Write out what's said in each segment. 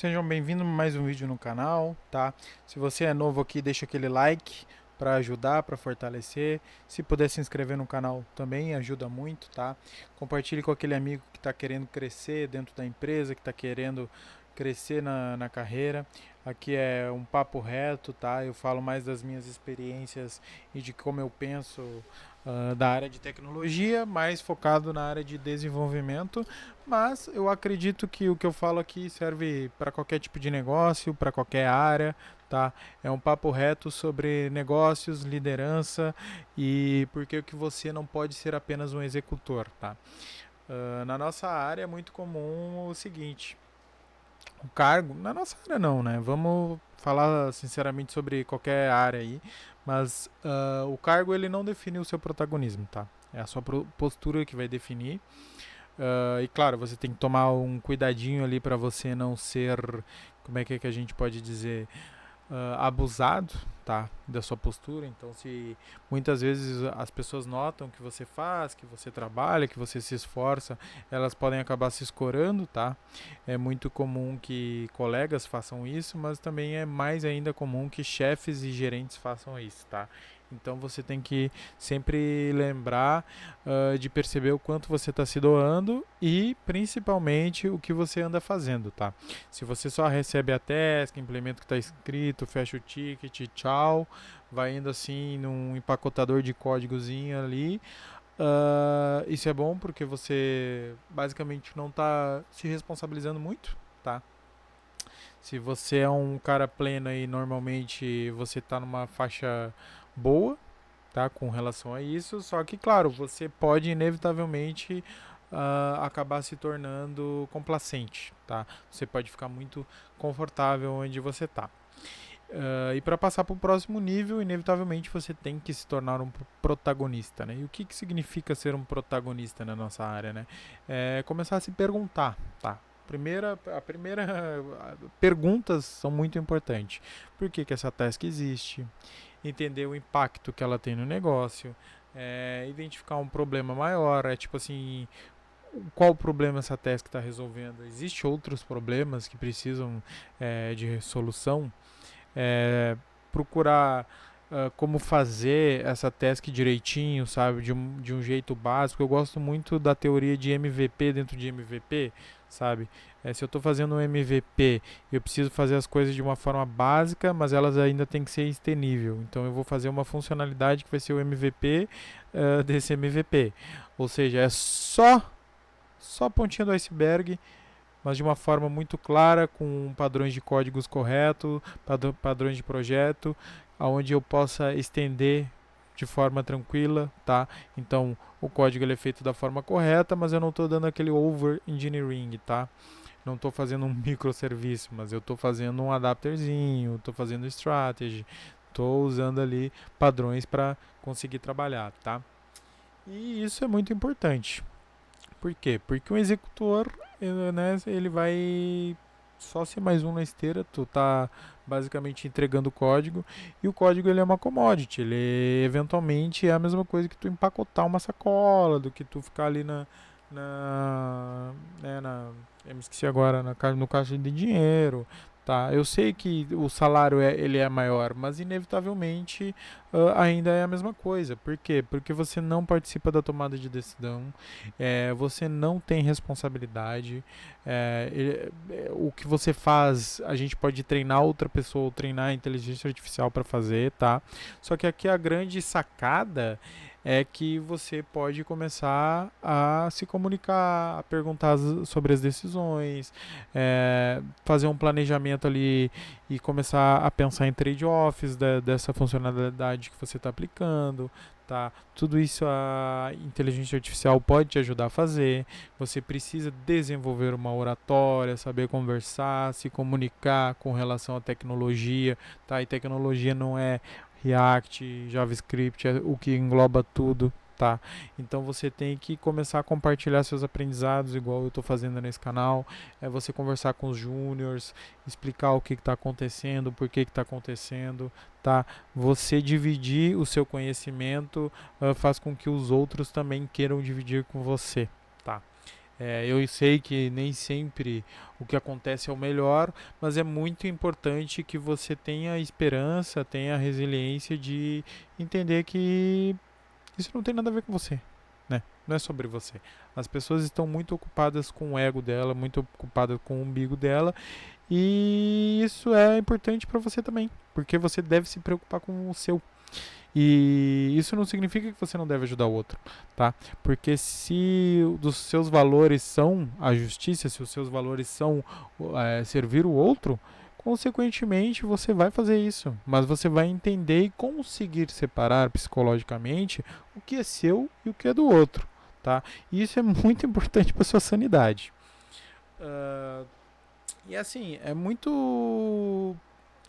Sejam bem-vindos a mais um vídeo no canal, tá? Se você é novo aqui, deixa aquele like para ajudar, para fortalecer. Se puder se inscrever no canal também ajuda muito, tá? Compartilhe com aquele amigo que está querendo crescer dentro da empresa, que está querendo crescer na carreira. Aqui é um papo reto, tá? Eu falo mais das minhas experiências e de como eu penso da área de tecnologia, mais focado na área de desenvolvimento, mas eu acredito que o que eu falo aqui serve para qualquer tipo de negócio, para qualquer área, tá? É um papo reto sobre negócios, liderança e por que que você não pode ser apenas um executor, tá? Na nossa área é muito comum o seguinte: o cargo, na nossa área não, né? Vamos falar sinceramente sobre qualquer área aí, mas o cargo ele não define o seu protagonismo, tá? É a sua postura que vai definir. E claro, você tem que tomar um cuidadinho ali para você não ser, como é que a gente pode dizer, abusado, tá, da sua postura. Então, se muitas vezes as pessoas notam que você faz, que você trabalha, que você se esforça, elas podem acabar se escorando, tá? É muito comum que colegas façam isso, mas também é mais ainda comum que chefes e gerentes façam isso, tá? Então você tem que sempre lembrar de perceber o quanto você está se doando e principalmente o que você anda fazendo, tá? Se você só recebe a task, implementa o que está escrito, fecha o ticket, tchau, vai indo assim num empacotador de códigozinho ali. Isso é bom porque você basicamente não está se responsabilizando muito, tá? Se você é um cara pleno e normalmente você está numa faixa boa, tá, com relação a isso, só que claro, você pode inevitavelmente acabar se tornando complacente, tá? Você pode ficar muito confortável onde você está. E para passar para o próximo nível, inevitavelmente você tem que se tornar um protagonista, né? E o que significa ser um protagonista na nossa área, né? É começar a se perguntar, tá? A primeira perguntas são muito importantes. Por que essa task existe? Entender o impacto que ela tem no negócio, identificar um problema maior, é tipo assim, qual problema essa task está resolvendo? Existem outros problemas que precisam de solução? é, Procurar como fazer essa task direitinho, sabe? De um jeito básico. Eu gosto muito da teoria de MVP dentro de MVP, sabe? Se eu estou fazendo um MVP, eu preciso fazer as coisas de uma forma básica, mas elas ainda têm que ser extenível. Então eu vou fazer uma funcionalidade que vai ser o MVP desse MVP. Ou seja, é só a pontinha do iceberg, mas de uma forma muito clara, com padrões de códigos corretos, padrões de projeto, aonde eu possa estender de forma tranquila, tá? Então, o código ele é feito da forma correta, mas eu não estou dando aquele over engineering, tá? Não estou fazendo um microserviço, mas eu estou fazendo um adapterzinho, estou fazendo strategy, estou usando ali padrões para conseguir trabalhar, tá? E isso é muito importante. Por quê? Porque o executor, ele vai só ser mais um na esteira, tu tá basicamente entregando o código, e o código ele é uma commodity, ele eventualmente é a mesma coisa que tu empacotar uma sacola, do que tu ficar ali na, eu me esqueci agora, no caixa de dinheiro, tá? Eu sei que o salário ele é maior, mas inevitavelmente ainda é a mesma coisa. Por quê? Porque você não participa da tomada de decisão, você não tem responsabilidade. O que você faz, a gente pode treinar outra pessoa ou treinar a inteligência artificial para fazer, tá? Só que aqui a grande sacada é que você pode começar a se comunicar, a perguntar sobre as decisões, fazer um planejamento ali e começar a pensar em trade-offs dessa funcionalidade que você está aplicando. Tá? Tudo isso a inteligência artificial pode te ajudar a fazer. Você precisa desenvolver uma oratória, saber conversar, se comunicar com relação à tecnologia. Tá? E tecnologia não é React, JavaScript, é o que engloba tudo, tá? Então você tem que começar a compartilhar seus aprendizados, igual eu estou fazendo nesse canal. É você conversar com os júniors, explicar o que está acontecendo, por que está acontecendo, tá? Você dividir o seu conhecimento faz com que os outros também queiram dividir com você, tá? Eu sei que nem sempre o que acontece é o melhor, mas é muito importante que você tenha esperança, tenha a resiliência de entender que isso não tem nada a ver com você, né? Não é sobre você. As pessoas estão muito ocupadas com o ego dela, muito ocupadas com o umbigo dela, e isso é importante para você também, porque você deve se preocupar com o seu. E isso não significa que você não deve ajudar o outro, tá? Porque se os seus valores são a justiça, se os seus valores são servir o outro, consequentemente você vai fazer isso. Mas você vai entender e conseguir separar psicologicamente o que é seu e o que é do outro, tá? E isso é muito importante para sua sanidade. Uh, e assim, é muito.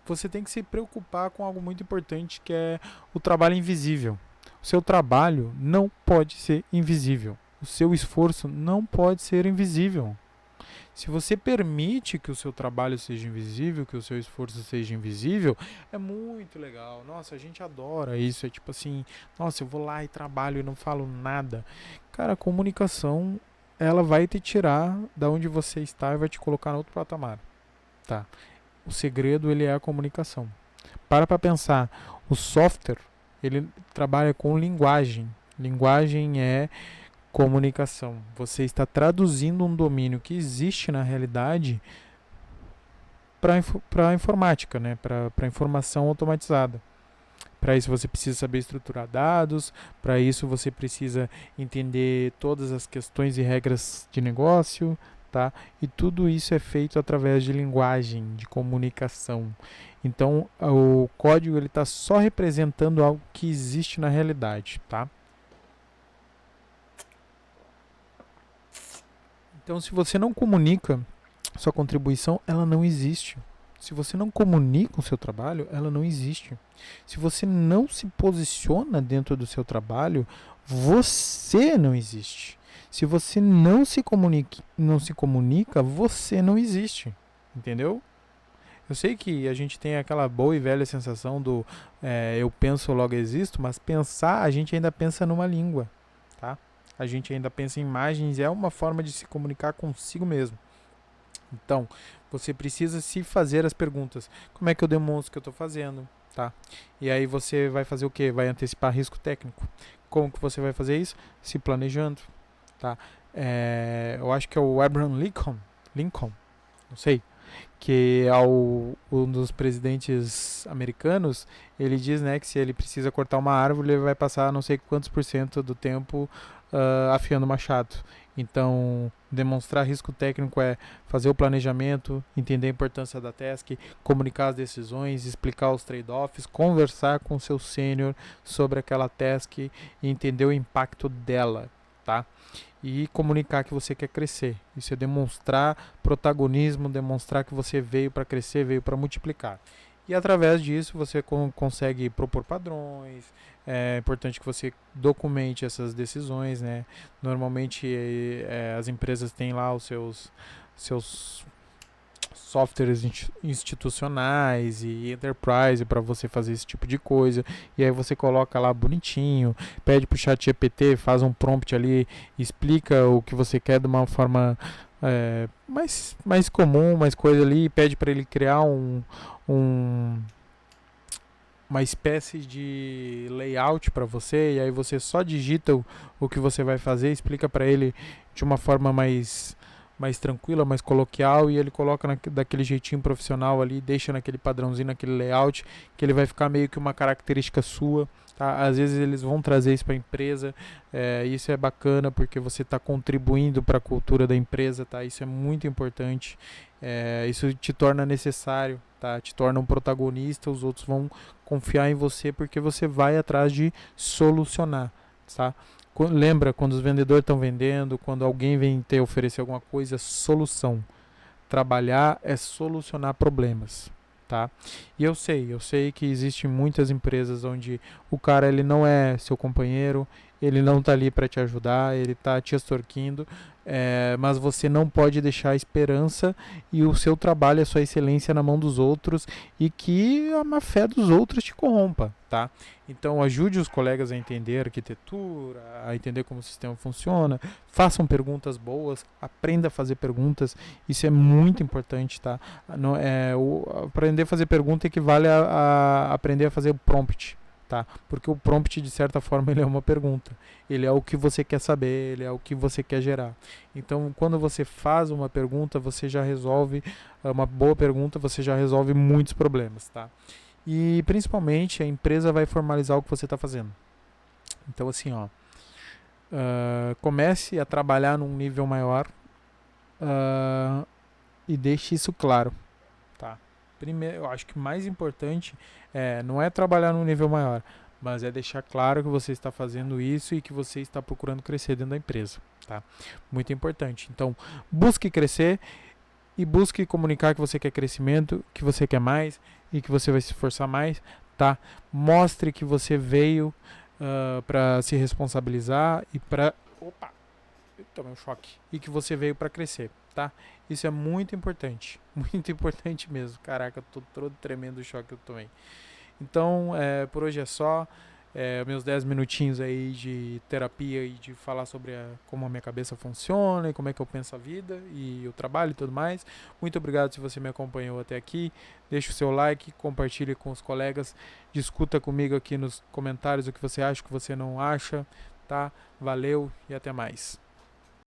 Você tem que se preocupar com algo muito importante que é o trabalho invisível. O seu trabalho não pode ser invisível. O seu esforço não pode ser invisível. Se você permite que o seu trabalho seja invisível, que o seu esforço seja invisível, é muito legal. Nossa, a gente adora isso. É tipo assim, nossa, eu vou lá e trabalho e não falo nada. Cara, a comunicação, ela vai te tirar da onde você está e vai te colocar no outro patamar, tá? O segredo ele é a comunicação. Para pensar, o software ele trabalha com linguagem. Linguagem é comunicação. Você está traduzindo um domínio que existe na realidade para a informática, né? Para informação automatizada. Para isso você precisa saber estruturar dados, para isso você precisa entender todas as questões e regras de negócio, tá? E tudo isso é feito através de linguagem, de comunicação. Então, o código ele está só representando algo que existe na realidade, tá? Então, se você não comunica, sua contribuição ela não existe. Se você não comunica o seu trabalho, ela não existe. Se você não se posiciona dentro do seu trabalho, você não existe. Se você não se comunica, você não existe. Entendeu? Eu sei que a gente tem aquela boa e velha sensação do eu penso, logo existo, mas pensar, a gente ainda pensa numa língua, tá? A gente ainda pensa em imagens, é uma forma de se comunicar consigo mesmo. Então, você precisa se fazer as perguntas. Como é que eu demonstro que eu estou fazendo? Tá? E aí você vai fazer o quê? Vai antecipar risco técnico. Como que você vai fazer isso? Se planejando. Tá? Eu acho que é o Abraham Lincoln, não sei, que é um dos presidentes americanos, ele diz, né, que se ele precisa cortar uma árvore, ele vai passar não sei quantos por cento do tempo afiando o machado. Então, demonstrar risco técnico é fazer o planejamento, entender a importância da task, comunicar as decisões, explicar os trade-offs, conversar com o seu sênior sobre aquela task e entender o impacto dela, tá? E comunicar que você quer crescer. Isso é demonstrar protagonismo, demonstrar que você veio para crescer, veio para multiplicar. E através disso você consegue propor padrões. É importante que você documente essas decisões, né? Normalmente as empresas têm lá os seus softwares institucionais e enterprise para você fazer esse tipo de coisa. E aí você coloca lá bonitinho, pede pro chat GPT, faz um prompt ali, explica o que você quer de uma forma mais comum, mais coisa ali, pede para ele criar uma espécie de layout para você, e aí você só digita o que você vai fazer, explica para ele de uma forma mais tranquila, mais coloquial, e ele coloca daquele jeitinho profissional ali, deixa naquele padrãozinho, naquele layout, que ele vai ficar meio que uma característica sua, tá? Às vezes eles vão trazer isso para a empresa, isso é bacana porque você está contribuindo para a cultura da empresa, tá? Isso é muito importante, isso te torna necessário, tá? Te torna um protagonista, os outros vão confiar em você porque você vai atrás de solucionar, tá? Lembra, quando os vendedores estão vendendo, quando alguém vem te oferecer alguma coisa, solução. Trabalhar é solucionar problemas, tá? E eu sei que existem muitas empresas onde o cara ele não é seu companheiro, ele não tá ali para te ajudar, ele tá te extorquindo, mas você não pode deixar a esperança e o seu trabalho, a sua excelência na mão dos outros e que a má fé dos outros te corrompa, tá? Então ajude os colegas a entender arquitetura, a entender como o sistema funciona, façam perguntas boas, aprenda a fazer perguntas, isso é muito importante, tá? Não, aprender a fazer pergunta equivale a aprender a fazer o prompt, tá? Porque o prompt, de certa forma, ele é uma pergunta. Ele é o que você quer saber, ele é o que você quer gerar. Então, quando você faz uma pergunta, você já resolve, uma boa pergunta, você já resolve muitos problemas, tá? E, principalmente, a empresa vai formalizar o que você está fazendo. Então, assim, ó, comece a trabalhar num nível maior e deixe isso claro, tá? Primeiro, eu acho que o mais importante não é trabalhar num nível maior, mas é deixar claro que você está fazendo isso e que você está procurando crescer dentro da empresa, tá? Muito importante. Então, busque crescer e busque comunicar que você quer crescimento, que você quer mais e que você vai se esforçar mais, tá? Mostre que você veio para se responsabilizar e para... Opa! Eu tomei um choque. E que você veio para crescer, tá? Isso é muito importante. Muito importante mesmo. Caraca, eu tô todo tremendo do choque que eu tomei. Então, por hoje é só. Meus 10 minutinhos aí de terapia e de falar sobre como a minha cabeça funciona e como é que eu penso a vida e o trabalho e tudo mais. Muito obrigado se você me acompanhou até aqui. Deixe o seu like, compartilhe com os colegas, discuta comigo aqui nos comentários o que você acha, o que você não acha, tá? Valeu e até mais.